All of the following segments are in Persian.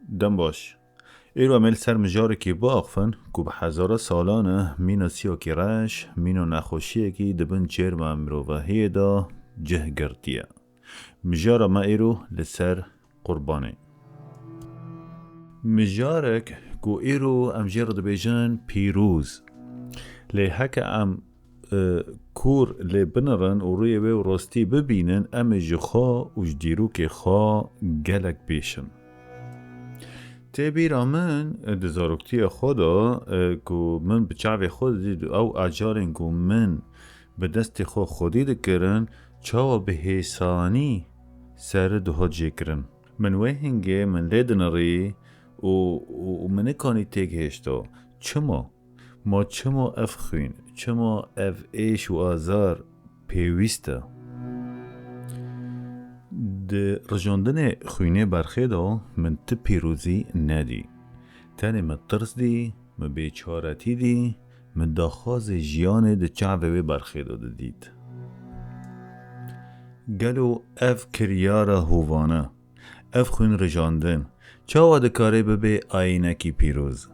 دم باش. ایرو عمل سر مجاره کی باقفن کو به هزار سالانه مینو سیو کی رش مینو نخوشیه کی دبن چرم امرو و هیدا جه گرتیه مجاره ما ایرو لسر قربانه مجارك کو ایرو ام جیر دبیجن پیروز لی حکا ام کور لی بنرن و روی و راستی ببینن ام جخوا و جدیرو که خوا گلک بیشن تبیرا من دزارکتی خدا کو من بچعب خود دید او اجارن کو من به دست خود خودی دکرن چاو به حسانی سر ده جکرن من وهنگه من لیدن ری و من کانی تیگ هشتا چما اف خوین چما اف ایش و آزار پیوسته ده رجاندن خوینه برخی دا من ته پیروزی ندی تنه من ترس دی من بیچارتی دی من داخواز جیان ده چعوه برخی دا دید گلو اف کریارا هوانه اف خوین رجاندن چاوا ده کاره ببه آینه کی پیروز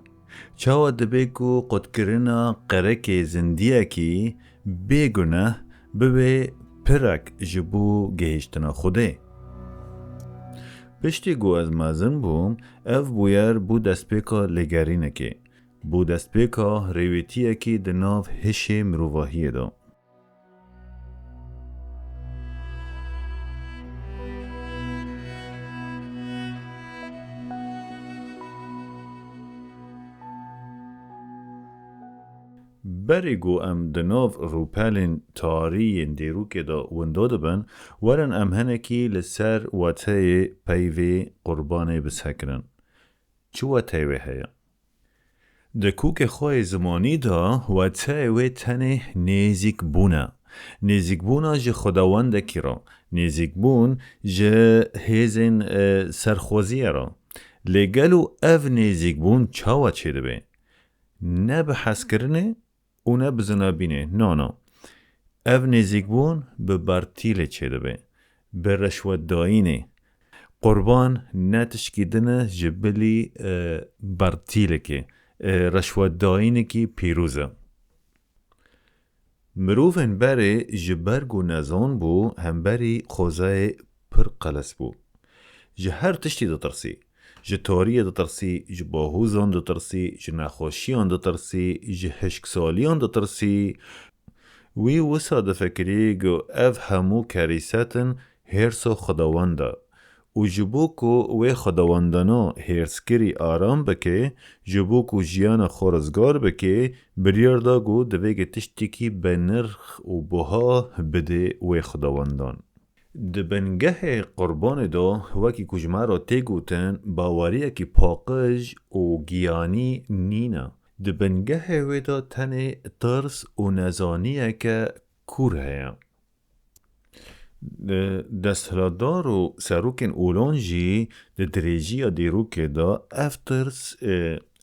چاوا ده بگو قد کرنا قرک زندیه کی بگونه ببه پرک جبو گهشتنا خوده پشتی گو از مازن بوم اف بویر بو دست پیکا لگرینه که بو دست پیکا ریویتیه که دناف هش مروواهیه دا بریگو ام دناف روپلین تارین دیروکه دا ونداده بن ورن ام هنکی لسر واتای پیوی قربانه بسکرن چو واتای وی هیا؟ دکوک خواه زمانی دا واتای وی تنه نیزیک بونا جه خداونده کی را نیزیک بون جه هیزن سرخوزیه را لگلو اف نیزیک بون چاوا چه دبه؟ نه بحث کرنه و نه بزنابینه نه اف نزیک بون به برتیل چه دبه به رشوت داینه قربان نتشکیدنه جبلی برتیله که رشوت داینه که پیروزه مروفن بره جبرگو نزان بو هم بری خوزای پر قلس بو جه هر تشتی دا ترسی جه تاریه دا ترسی جه باهوزان دا ترسی جه نخوشیان دا ترسی جه هشکسالیان دا ترسی وی وسا دا فکری گو اف همو کریستن هرسو خداونده و جبوکو وی خداوندنا هرسکری آرام بکه جبوکو جیان خورزگار بکه بریار دا گو دویگ تشتی کی بنرخ و بها بده وی خداوندان ده بنگه قربان دا وکی کجمه را تیگوتن باوریه کی پاقج و گیانی نینا ده بنگه ویدا تن ترس و نزانیه که کور هیا دستهلادار و سروکن اولانجی ده دریجی دیروکه دا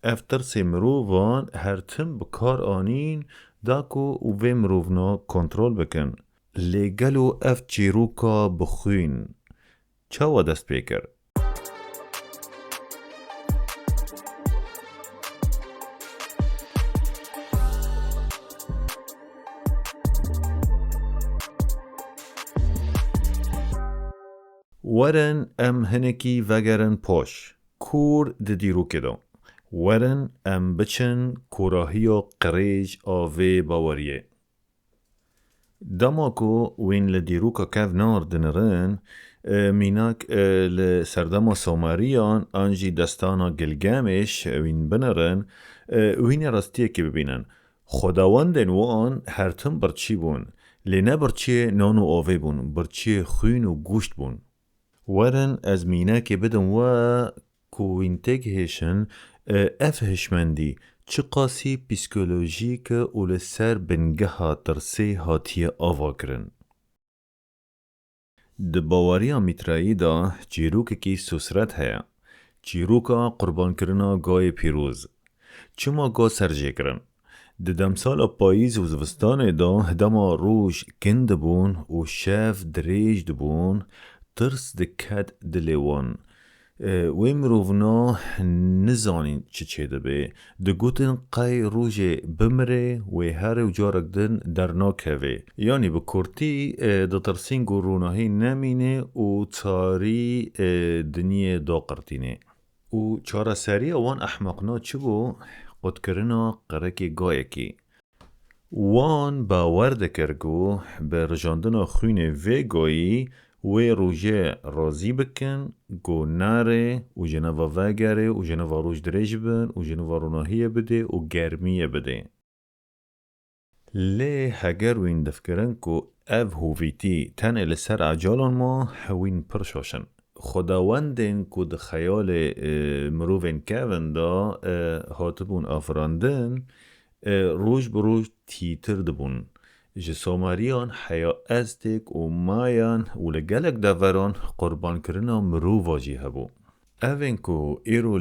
افترس مرووان هر تم بکار آنین داکو و وی مروونا کنترول بکن لگلو اف چیروکا بخوین چاوا دست پیکر؟ ورن ام هنکی وگرن پاش کور دیروکه دا ورن ام بچن کوراهی و قریج آوه باوریه دماکو وین لدیروکا کف نار دنرن میناک لسردما سومریان آنجی دستانا گلگامش وین بنرن وین راستیه که ببینن خداوندن وان هرتم برچی بون لینه برچی نانو آوه بون برچی خوین و گوشت بون ورن از میناک بدن و کوین تگ هشن اف هشمندی چه قاسی پیسکولوژیک و لسر بنگه ها ترسی هاتیه آوا کرن. ده باوریا میترایی دا چیروک کی سسرت هیا. چیروکا قربان کرنا گای پیروز. چما گا سرجه کرن. ده دمسال پاییز و زوستان دا دما روش کند بون و شف دریج دبون ترس ده کد دلیوان. وی مروفنا نزانین چه دبه ده گوتن قای روژ بمره و هر و جارک دن در ناکوه یعنی به کرتی ده ترسین گروناهی نمینه و تاری دنیا دا قرتینه و چاره سری وان احمقنا چه بو قد کرنا قرکی گایکی وان باور دکرگو به رجاندنا خوین وی گایی و روژه رازی بکن گو ناره و جنوا وگره و جنوا روش دریج بن و جنوا روناهیه بده و گرمیه بده لی هگر وین دفکرن که او هویتی تن لسر عجالان ما هوین پرشاشن خداوندین که ده خیال مروفین کون دا هاتبون آفراندن روش بروش تیتر دبون جه سوماریان حیا ازتک و مایان و لگلک دوران قربان کرنا مرو واجی هبو اوین که ایرو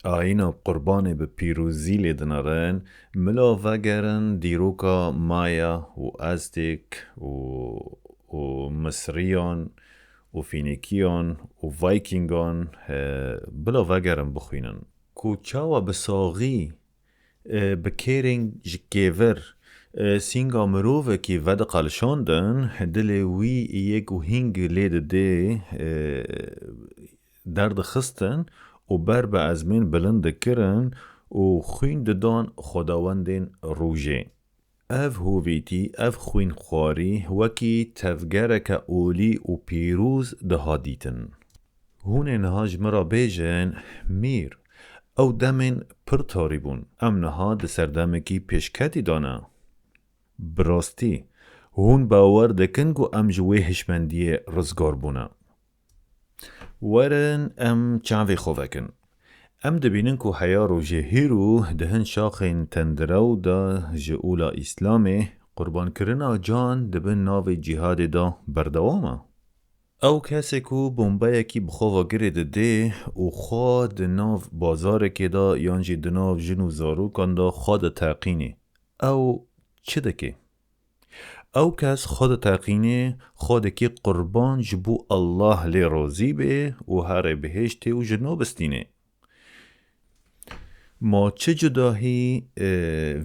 آینا قربان به پیروزی لیدنارن ملا وگرن دیروکا مایا و ازتک و مصریان و فینیکیان و وایکینگان بلا وگرن بخوینن که چاوا بساغی بکیرنگ جکیور سینگا مروفه که ود قلشاندن دل وی یک و هنگ لید ده درد خستن و بر به ازمین بلند کرن و خوین ددان خداوندین روژه اف هویتی اف خوین خواری وکی تفگرک اولی و پیروز ده دیتن هون نهاج مرا بیجن میر او دمین پر تاریبون ام نها ده سردمکی پیشکتی دانا براستی هون باور دکن گو ام جوی هشمندی رزگار بونا ورن ام چاوی خوفکن ام دبینن کو حیا رو جهیرو دهن شاخین تندرو دا جئولا اسلامه قربان کرنا جان دبن ناو جهاد دا بردواما او کسی کو بومبای کی بخوا گرید ده و خواد ناو بازار که دا یانجی دناو جنو زارو کندا خواد تاقینه او چه دکه؟ او کس خود تاقینه خود که قربان جبو الله لی روزی به و هر بهشته و جنو بستینه ما چه جداهی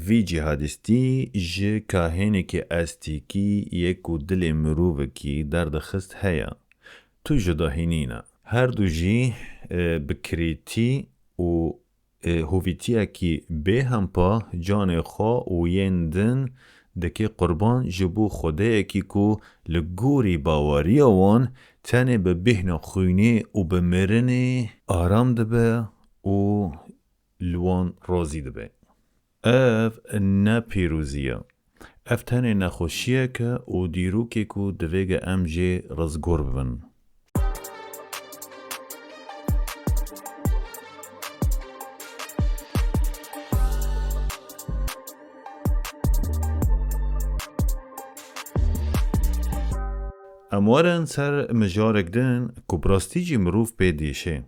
وی جهادستی جه کاهنه که استیکی یک و دل مروه کی درد خست هیا تو جداهی نینا هر دو جی بکریتی و هویتیا کی به هم پا جان خوا و یندن دکی قربان جبو خوده اکی کو لگوری باوری وان تنه به بهنا خوینه و به مرنه آرام دبه و لوان رازی دبه اف نا پیروزیه اف تنه نخوشیه که و دیرو که کو دویگه امجه رزگور ببن اموارن سر مجارک دن که براستی جی مروف پیدیشه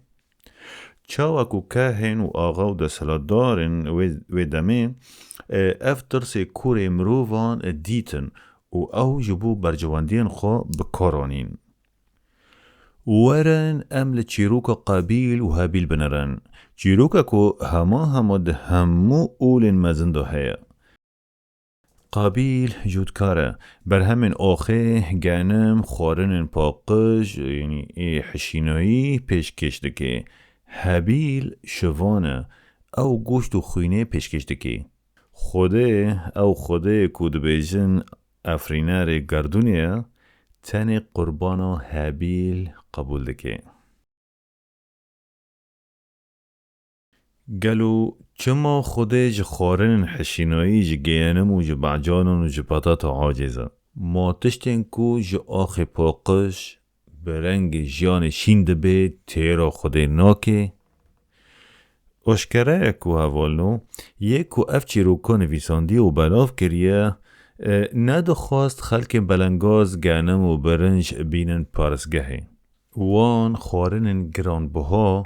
چاوا که کهن و آغا و دسالتدارن و دمه اف ترس کور مروفان دیتن و او جبو برجواندین خوا بکارانین ورن امل چیروکا قابیل و هابیل بنرن چیروکا که هما ده همو اولین مزنده هیا قابیل جودکاره بر همین آخه گنم خورن پاقش یعنی حشینایی پیشکش دکه هابیل شوانه او گوشت و خوینه پیشکش دکه خوده کود بیجن افرینار گردونیه تن قربانا هابیل قبول دکه گلو چما خوده جه خارن حشینایی جه گینم و جه بعجانان و جه پتات عاجزه ما تشتین کو جه آخ پاقش برنگ جیان شینده به تیرا خوده ناکه اشکره اکو حوالنو یکو افچی روکا نویساندی و بلاف کریه ندو خواست خلک بلنگاز گنم و برنج بینن پارسگهه وان خارن گران بها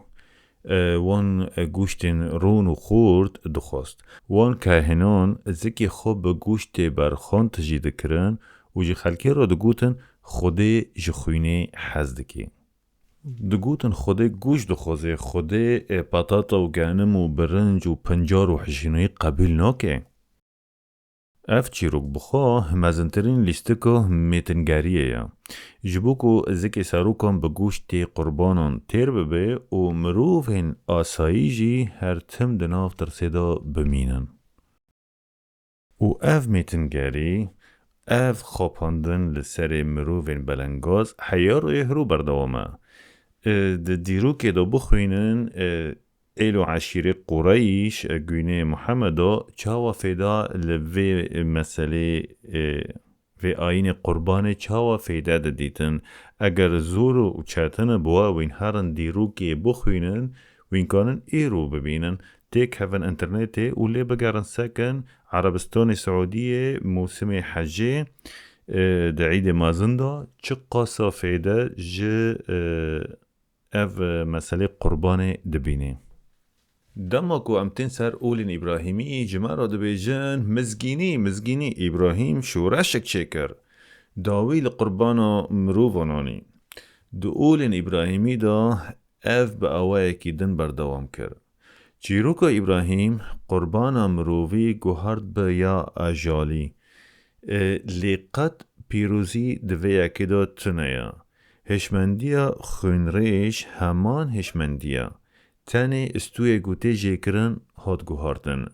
وان گوشتن رون و خورد دخواست وان کهنان زکی خوب به گوشت برخان تجید کرن و جی خلکی را دگوتن خوده جی خوینه حزد که دقوتن خوده گوش دخوزه خوده پاتاتا و گانم و برنج و پنجار و حشینوی قبیل ناکه. اف چیروک بخواه مزنترین لیستکو میتنگاریه یا. جبوکو زکی ساروکان بگوشت قربانان تیر ببه و مروفین آساییجی هر تم دناف ترسیدا بمینن. و اف میتنگاری اف خواباندن لسر مروفین بلنگاز حیار و یهرو بردوامه. ده دیروکه دا بخوینن ایلو عشیره قریش گوینه محمدا چاوا فیدا لوی مسئله و آین قربان چاوا فیدا ده دیتن اگر زور و چاتن بوا وین هرن دیروکه بخوینن وین کانن ایرو ببینن تیک هفن انترنته و لی بگرن سکن عربستان سعودیه موسم حجه ده عید مازنده چه قاسا فیدا جه اف مسئله قربان دبینه. دماکو امتن سر اولین ابراهیمی جمع را دبیجن مزگینی ابراهیم شورشک چکر داوی لقربانا مروفانانی. دو اولین ابراهیمی دا اف با اوائه کی دن بردوام کر. چیروکا ابراهیم قربانا مروفی گوهرد با یا اجالی. لیقت پیروزی دویا کدا تنیا. هشمندیا خونریش همان هشمندیا. تاني استوی گوته جیکرن هاد گوهاردن.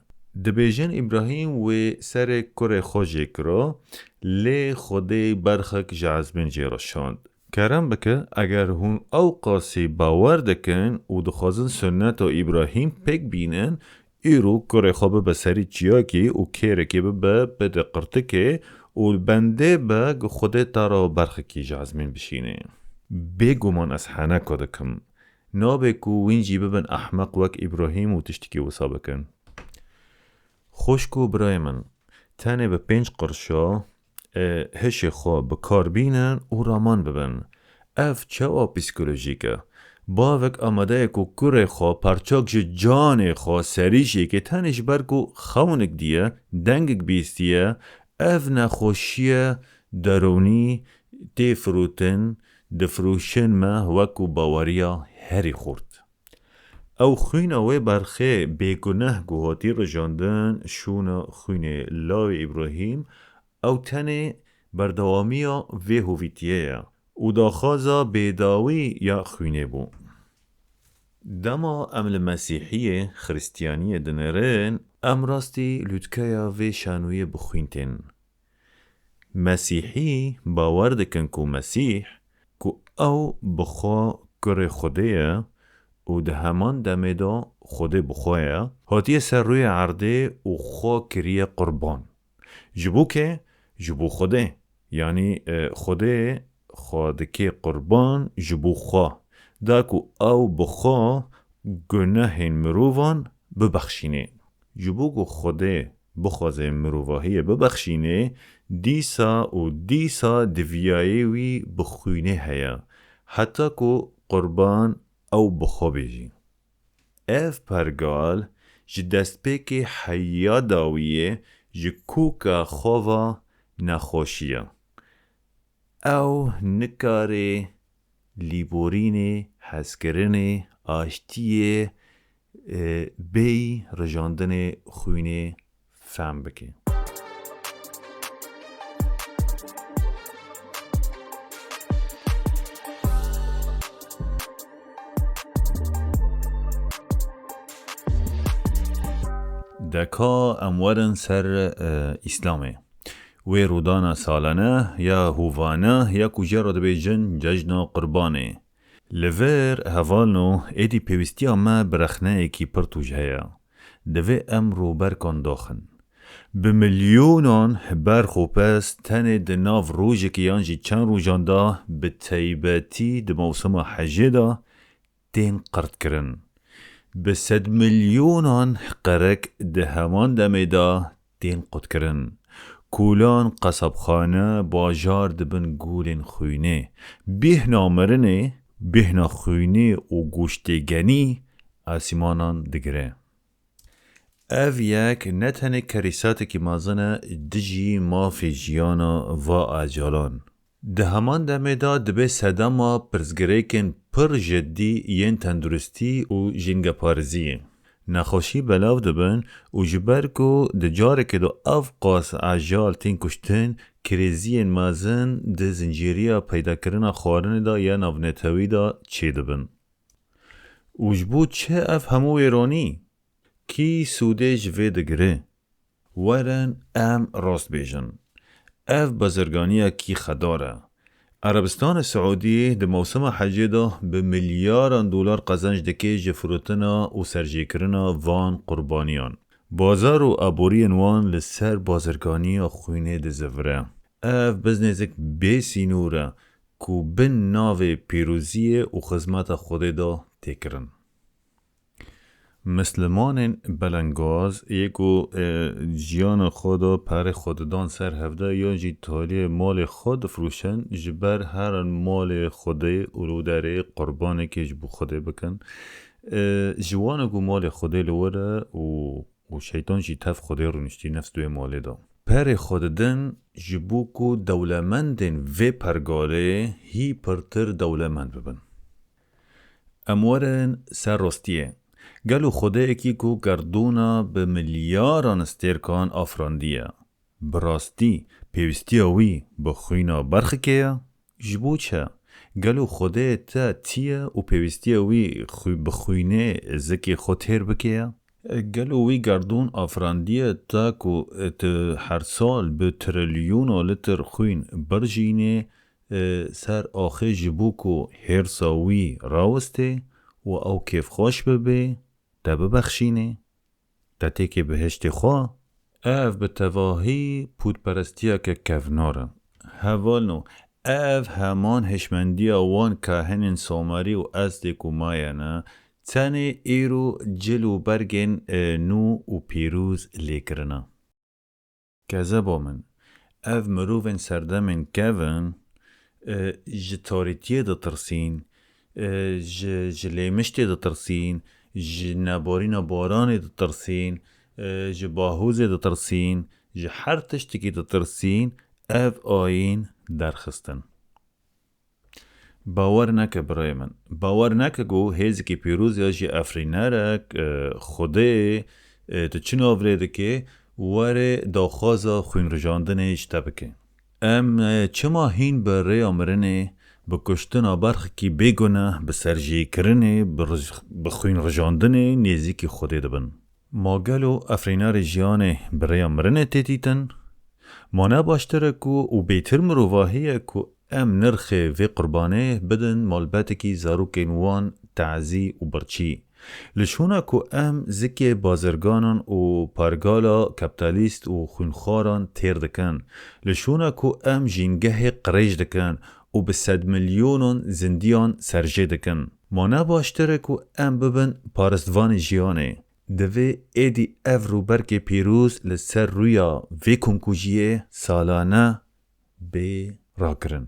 دبیجن ابراهیم و سر کره خواه جیکرا لی خوده برخک جعزبین جیرشاند. کرم بکه اگر هون او قاسی باور دکن و دخوازن سنت و ابراهیم پک بینن ایرو کره خواه بسری چیاکی و کره که بده قرتکه و بنده با خوده تارا برخکی جعزبین بشینه. بگومان از حانه کدکم. نابکو وینجی ببن احمق وک ابراهیم و تشتکی وسا بکن. خوشکو برای من تانه به 5 قرشا هش خواه بکار بینن و رامان ببن. اف چوا پسیکولوژیکه. باوک آمده کو کره خواه پرچاک جان خواه سریشه که تانش برکو خونک دیه دنگک بیستیه اف نخوشیه درونی تی فروتن دفروشن ما وکو باوریا هری خورد. او خوین اوی برخه بیگناه گوهاتی رجاندن شون خوین لاوی ابراهیم او تنه بردوامیا وی هویتیه او داخازا بیداوی یا خوینه بو. دما امل مسیحی خریستیانی دنرین امراستی لودکایا وی شانوی بخوینتن. مسیحی باور دکن کو مسیح کو او بخوا کره خوده و ده همان دمه دا خوده بخواه هاتی سر روی عرده و خواه کریه قربان جبو خوده یعنی خوده خوادکی قربان جبو خواه دا کو او بخواه گناه مروفان ببخشینه جبو کو خوده بخوازه مروفاهی ببخشینه دیسا دویایوی بخوینه هیا حتی کو قربان او بخوا بیجی. اف پرگال جی دست پیک حیا داویه جی کوکا خوا نخوشیه. او نکاره لیبورینه حسکرنه آشتیه بی رجاندن خوینه فهم بکه. دکا امورن سر اسلامه وی رودانا سالانه یا هووانه یا کجا را دبیجن ججنا قربانه لور هوالنو ایدی پیوستی اما برخنه ایکی پرتوج هیا دوی امرو برکان داخن بملیونان برخو پس تنه دناف روژه که یانجی چند روژان دا به تیبتی ده موسم حجه دا تین قرد کرن به 100 میلیونان قرک ده همان دمه دا تین قد کرن کولان قصبخانه باجار دبن گولن خوینه بهنا مرنه بهنا خوینه و گوشتگنی آسیمانان دگره او یک نتنه کریسات که مازنه دجی مافی جیانا و آجالان ده همان دمه دا دبه سدما پرزگریکن پر جدی ین تندرستی و جنگ پارزیه. نخوشی بلاو دبن و جبرکو ده جاره که دو افقاس عجال تین کشتن کریزین مازن ده زنجیریا پیدا کرنا خوارن دا یا نونتوی دا چه دبن. و جبو چه اف همو ایرانی؟ کی سوده جوه دگره؟ ورن ام راست بیجن. اف بازرگانیه کی خداره. عربستان سعودی ده موسم حجی دا به میلیارد دلار قزنج دکه جفروتنا و سرجی کرنا وان قربانیان. بازار و ابورین وان لسر بازرگانی خوینه ده زفره. اف بزنزک بیسی نوره کو بن ناو پیروزی و خدمت خود دا تکرن. مسلمان بلنگاز یکو جیان خدا پر خوددان سر هفته یا جی تالی مال خود فروشن جبر هر مال خوده اولو داره قربانه که جبو خوده بکن جوانگو مال خوده لوره و شیطان جی تف خوده رو نشتی نفس دوی ماله دا پر خوددن جبو کو دولمندن و پرگاره هی پرتر دولمند ببن امورن سر راستیه گلو خوده اکی کو گردونا به میلیاران استرکان آفراندیه. براستی پیوستی اوی بخوینا برخی که جبو چه؟ گلو خوده تا تیه و پیوستی اوی بخوینه زکی خودهر بکه؟ گلو وی گردون آفراندیه تا کو هر سال به تریلیون لیتر خوین برجینه سر آخه جبو کو هرساوی راوسته و او کیف خوش ببه تا ببخشینه تا تیک بهشت خواه اف به تواهی پود پرستیا که کفناره حوالنو اف همان هشمندی وان کهنن سوماری و ازدک و مایانه تنه ایرو جلو برگن نو و پیروز لیکرنه کذبا من اف مروفن سردمن کفن جتاریتیه دا ترسین جلیمشتی دا ترسین نبارین باران دا ترسین باهوز دا ترسین هر تشتکی دا ترسین اف آین درخستن باور نکه برای من باور نکه گو هیزی که پیروز یا جی افرینرک خوده تا چون آورده که وره داخوازا خوین رجاندن اجتبکه چما هین برای امرنه بکشتن برخ کی بگونه بسرجی کرنه بخوین رجاندنه نیزی که خوده دبن ماگلو افرینار جیانه برای امرنه تیتیتن ما نباشتره کو و بیتر مروواهیه کو ام نرخه و قربانه بدن مالبته کی زاروکین وان تعزی و برچی لشونه کو ام زکی بازرگانان و پارگالا کپیتالیست و خونخواران تیر دکن لشونه کو ام جینگه قریج دکن و به 100 میلیون زندیان سرجه دکن ما نباشتره کو ام ببن پارستوان جیانه دوی ایدی افرو برک پیروز لسر رویا وی کنکوجیه سالانه به راکرن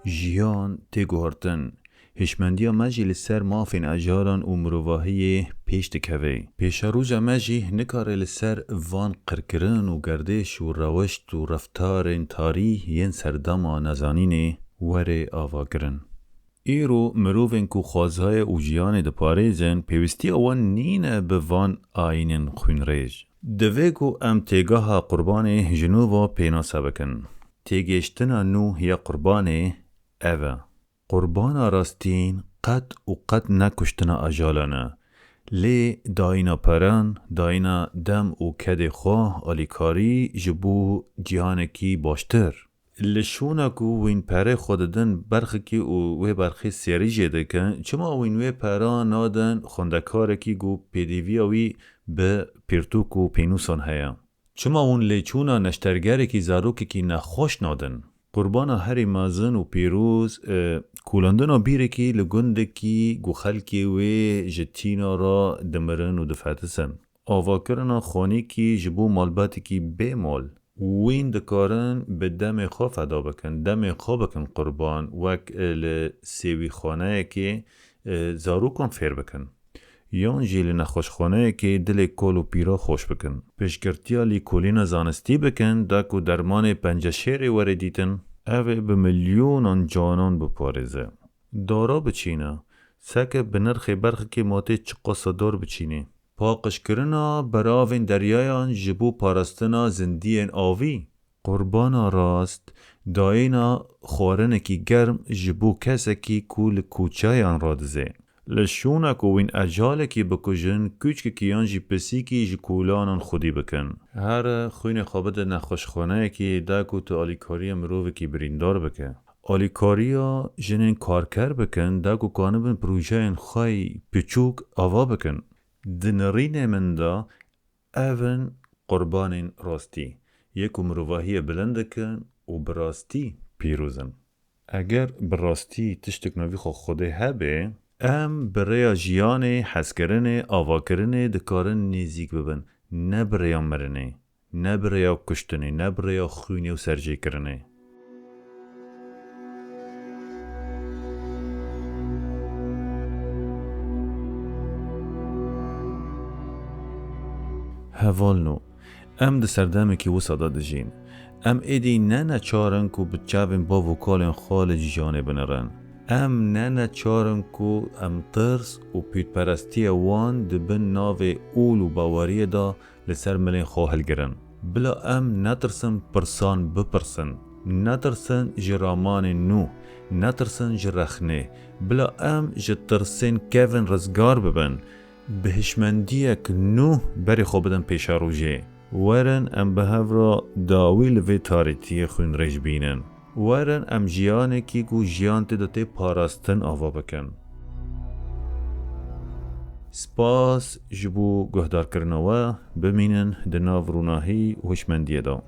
جیان تگوهرتن هشمندی مجی لسر مافین اجاران و مروواهی پیش دکوی پیش روز مجی نکاره لسر وان قرکرن و گردش و روشت و رفتار تاریح ین سردما نزانین وره آواگرن ایرو مروفین کو خوازهای و جیان ده پاریزن پیوستی اوان نینه به وان آینن خوین ریج دوی کو ام تیگاه قربان جنوبا پیناسا بکن تیگشتنا نو یا قربان اوه قربان راستین قد و قد نکشتنا اجالانه لی داینا پران داینا دم و کد خواه آلیکاری جبو جیانکی باشتر لشونکو وین پره خوددن برخی و برخی سیری جده کن چما وین وی پره نادن خوندکارکی گو پیدیویاوی به پیرتوکو پینوسان هیا چما اون لیچونا نشترگره کی زاروکی کی نخوش نادن قربانا هری مازن و پیروز کولندنا بیره کی لگنده کی گو خلکی و جتینا را دمرن و دفعتسن آواکرنا خانی کی جبو مالباتی کی بے مال وین دکارن به دم خواه فدا بکن، دم خواه بکن قربان وک لسیوی خانه که زارو کن فیر بکن. یان جیل نخوش خانه که دل کول و پیرا خوش بکن. پیشگرتیا لی کولین زانستی بکن داکو درمان پنجشیر وردیتن اوه به میلیونان جانان بپارزه. دارا بچینه سکه بنرخ برخ که ماته چقا صدار بچینه. پاقش کرنا براوین دریایان جبو پارستنا زندین آوی. قربانا راست داینا خورنکی گرم جبو کسکی کول کوچایان رادزه. لشونک و وین اجالکی بکجن کوچک کیان جی پسی کی جی کولانان خودی بکن. هر خوین خوابد نخوش خانه کی داکو تو آلیکاری مروه کی بریندار بکن. آلیکاریا جنین کارکر بکن داکو کانبن پروژه خواهی پچوک آوا بکن. دنرین من دا اون قربان راستی یکو مروهی بلند کن و براستی پیروزن. اگر براستی تشتک نوی خوده هبه ام برای جیان حس کرنه آوا کرنه دکارن نزیک ببن، نه برای مرنه، نه برای کشتنه، نه برای خوینه و سرجه کرنه. هوالنو ام ده سردمه که وسادا دجین ام ایدی نه نچارن کو بچاوین با وکالن خال جیانه بنرن ام نه نچارن کو ام ترس و پیت پرستی وان ده بن ناو اول و باوریه دا لسر ملین خواهل گرن بلا ام نترسن پرسان بپرسن نترسن جرامان نو نترسن جرخنه بلا ام جترسن کevin رزگار ببن بهشمندیک نو بری خوب بدن پیش روژه ورن ام به هفرا داویل و تاریتی خون رج بینن ورن ام جیانه کی گو جیان تداته پاراستن آوا بکن سپاس جبو گهدار کرنوا بمینن دناو روناهی و هشمندیه دا